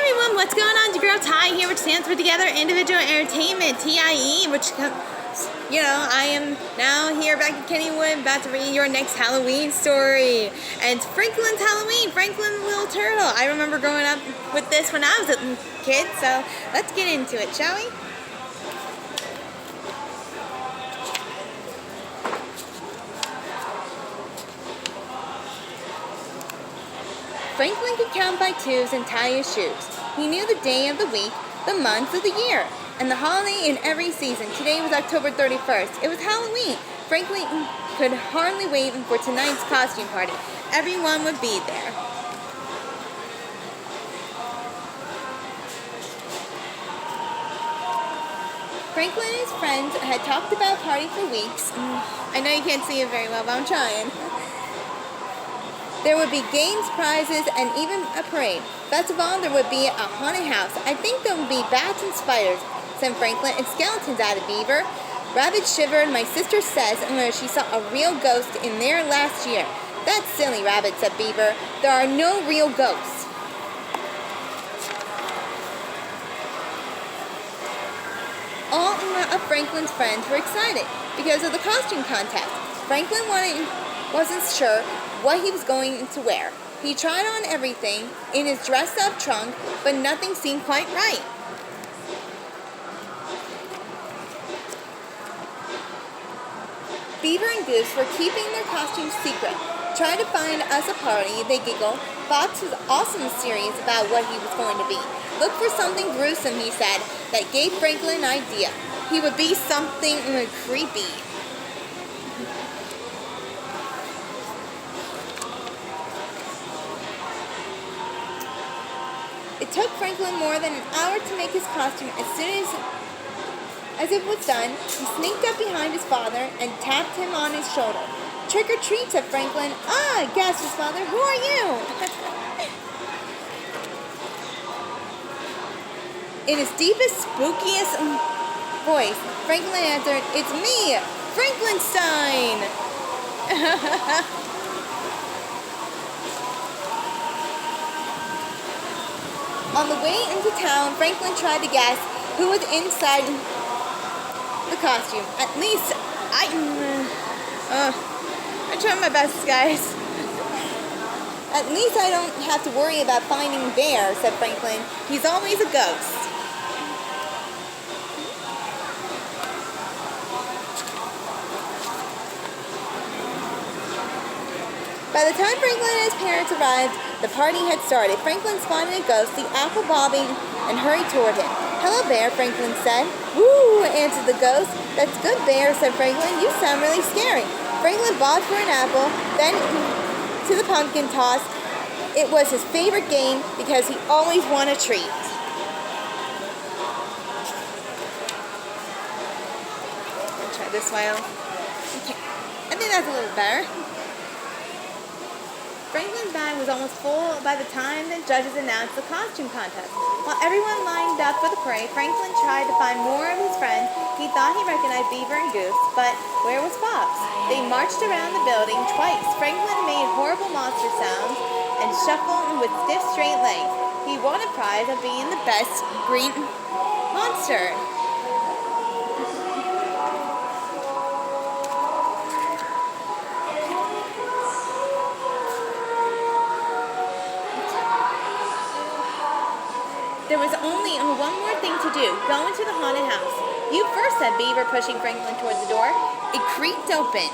everyone, what's going on? It's your girl T.I.E here, which stands for Together Individual Entertainment, T.I.E, which, I am now here back in Kennywood, about to read your next Halloween story. And it's Franklin's Halloween, Franklin's Little Turtle. I remember growing up with this when I was a kid, so let's get into it, shall we? Franklin could count by twos and tie his shoes. He knew the day of the week, the months of the year, and the holiday in every season. Today was October 31st. It was Halloween. Franklin could hardly wait for tonight's costume party. Everyone would be there. Franklin and his friends had talked about party for weeks. I know you can't see it very well, but I'm trying. There would be games, prizes, and even a parade. Best of all, there would be a haunted house. I think there would be bats and spiders, said Franklin, and skeletons, added Beaver. Rabbit shivered. My sister says she saw a real ghost in there last year. That's silly, Rabbit, said Beaver. There are no real ghosts. All of Franklin's friends were excited because of the costume contest. Franklin wasn't sure what he was going to wear. He tried on everything in his dressed-up trunk, but nothing seemed quite right. Beaver and Goose were keeping their costumes secret. Try to find us a party, they giggled. Fox was also serious about what he was going to be. Look for something gruesome, he said, that gave Franklin an idea. He would be something creepy. It took Franklin more than an hour to make his costume. As soon as it was done, he sneaked up behind his father and tapped him on his shoulder. Trick or treat, said Franklin. Ah, gasped his father. Who are you? In his deepest, spookiest voice, Franklin answered, It's me, Franklinstein. On the way into town, Franklin tried to guess who was inside the costume. At least I tried my best, guys. At least I don't have to worry about finding Bear, said Franklin. He's always a ghost. By the time Franklin and his parents arrived, the party had started. Franklin spotted a ghost, the apple bobbing, and hurried toward him. Hello, Bear, Franklin said. Woo, answered the ghost. That's good, Bear, said Franklin. You sound really scary. Franklin bobbed for an apple, then to the pumpkin toss. It was his favorite game because he always won a treat. I'll try this while. Okay. I think that's a little better. Franklin's bag was almost full by the time the judges announced the costume contest. While everyone lined up for the parade, Franklin tried to find more of his friends. He thought he recognized Beaver and Goose, but where was Fox? They marched around the building twice. Franklin made horrible monster sounds and shuffled with stiff, straight legs. He won a prize of being the best green monster. There was only one more thing to do, go into the haunted house. You first, said Beaver, pushing Franklin towards the door. It creaked open.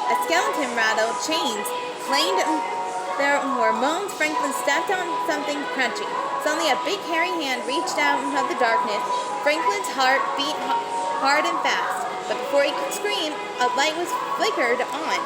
A skeleton rattled, chains clanged. There were moans. Franklin stepped on something crunchy. Suddenly a big hairy hand reached out of the darkness. Franklin's heart beat hard and fast, but before he could scream, a light was flickered on.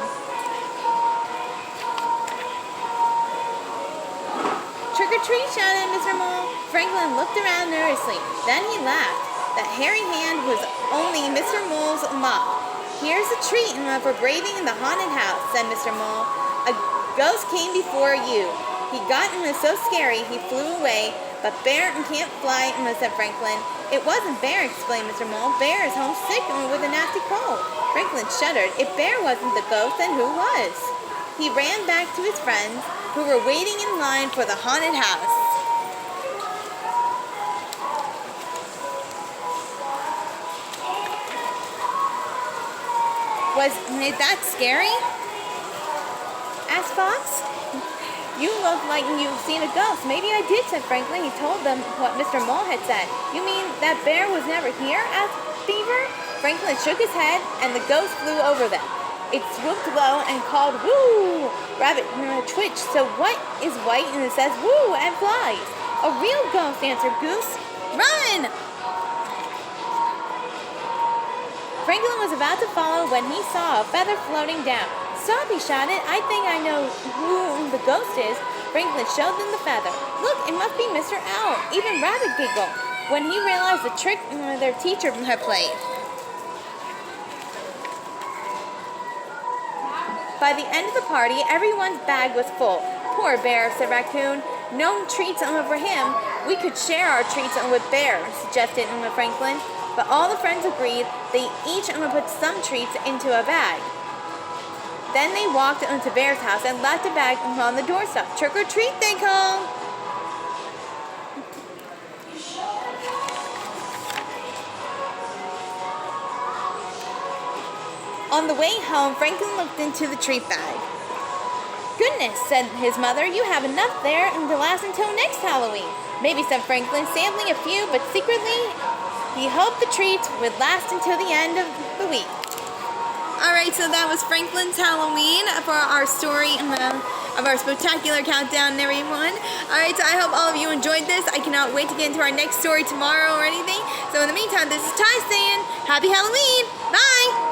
Trick or treat, shouted Mr. Mole. Franklin looked around nervously. Then he laughed. That hairy hand was only Mr. Mole's mop. Here's a treat for braving the haunted house, said Mr. Mole. A ghost came before you. He got so scary he flew away. But Bear can't fly, said Franklin. It wasn't Bear, explained Mr. Mole. Bear is homesick with a nasty cold. Franklin shuddered. If Bear wasn't the ghost, then who was? He ran back to his friends. who were waiting in line for the haunted house. Was that scary? Asked Fox. You look like you've seen a ghost. Maybe I did, said Franklin. He told them what Mr. Mole had said. You mean that bear was never here? Asked Beaver. Franklin shook his head, and the ghost flew over them. It swooped low and called, woo! Rabbit twitched. So what is white and it says woo and flies? A real ghost, answered Goose. Run! Franklin was about to follow when he saw a feather floating down. Stop, he shouted. I think I know who the ghost is. Franklin showed them the feather. Look, it must be Mr. Owl. Even Rabbit giggled when he realized the trick their teacher had played. By the end of the party, everyone's bag was full. Poor Bear, said Raccoon. No treats for him. We could share our treats with Bear, suggested Franklin. But all the friends agreed. They each put some treats into a bag. Then they walked into Bear's house and left a bag on the doorstep. Trick or treat, they called. On the way home, Franklin looked into the treat bag. Goodness, said his mother, you have enough there to last until next Halloween. Maybe, said Franklin, sampling a few, but secretly he hoped the treats would last until the end of the week. Alright, so that was Franklin's Halloween for our story of our spectacular countdown, everyone. Alright, so I hope all of you enjoyed this. I cannot wait to get into our next story tomorrow or anything. So in the meantime, this is Ty saying, Happy Halloween! Bye!